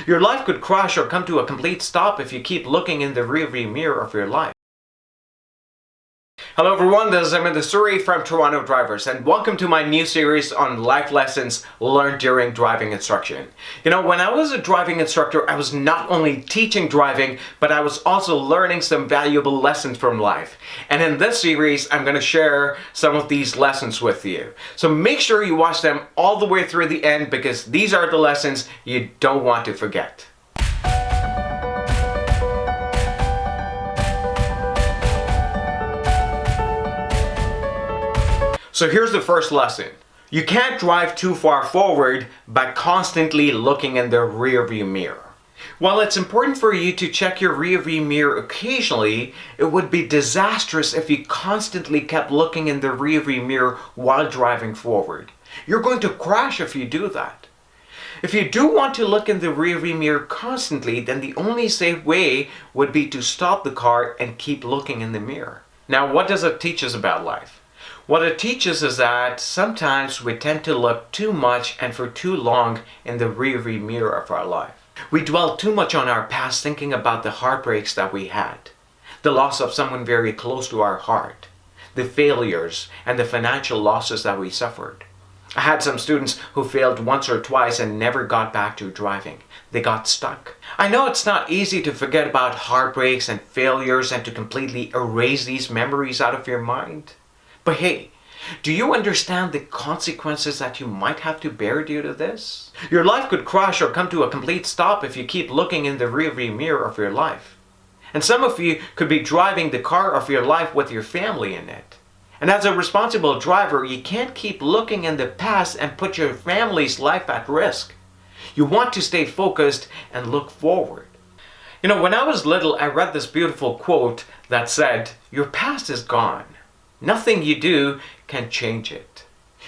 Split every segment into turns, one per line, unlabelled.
Your life could crash or come to a complete stop if you keep looking in the rearview mirror of your life. Hello everyone, this is Harminder Suri from Toronto Drivers, and welcome to my new series on life lessons learned during driving instruction. You know, when I was a driving instructor, I was not only teaching driving, but I was also learning some valuable lessons from life. And in this series, I'm going to share some of these lessons with you. So make sure you watch them all the way through the end, because these are the lessons you don't want to forget. So here's the first lesson. You can't drive too far forward by constantly looking in the rearview mirror. While it's important for you to check your rearview mirror occasionally, it would be disastrous if you constantly kept looking in the rearview mirror while driving forward. You're going to crash if you do that. If you do want to look in the rearview mirror constantly, then the only safe way would be to stop the car and keep looking in the mirror. Now, what does it teach us about life? What it teaches is that sometimes we tend to look too much and for too long in the rearview mirror of our life. We dwell too much on our past, thinking about the heartbreaks that we had, the loss of someone very close to our heart, the failures and the financial losses that we suffered. I had some students who failed once or twice and never got back to driving. They got stuck. I know it's not easy to forget about heartbreaks and failures and to completely erase these memories out of your mind. But hey, do you understand the consequences that you might have to bear due to this? Your life could crash or come to a complete stop if you keep looking in the rearview mirror of your life. And some of you could be driving the car of your life with your family in it. And as a responsible driver, you can't keep looking in the past and put your family's life at risk. You want to stay focused and look forward. You know, when I was little, I read this beautiful quote that said, "Your past is gone. Nothing you do can change it.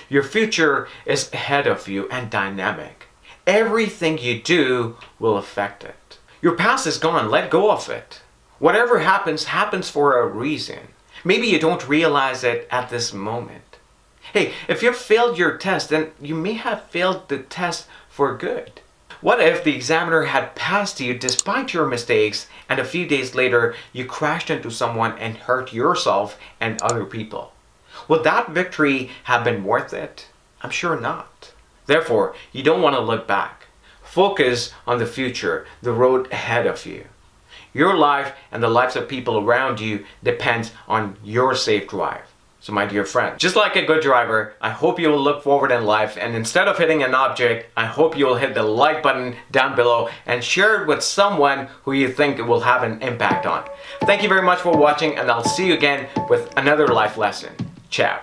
Your future is ahead of you and dynamic. Everything you do will affect it. Your past is gone. Let go of it. Whatever happens, happens for a reason. Maybe you don't realize it at this moment. Hey, if you've failed your test, then you may have failed the test for good. What if the examiner had passed you despite your mistakes, and a few days later you crashed into someone and hurt yourself and other people? Would that victory have been worth it? I'm sure not. Therefore, you don't want to look back. Focus on the future, the road ahead of you. Your life and the lives of people around you depends on your safe drive. So my dear friend, just like a good driver, I hope you will look forward in life, and instead of hitting an object, I hope you will hit the like button down below and share it with someone who you think it will have an impact on. Thank you very much for watching, and I'll see you again with another life lesson. Ciao.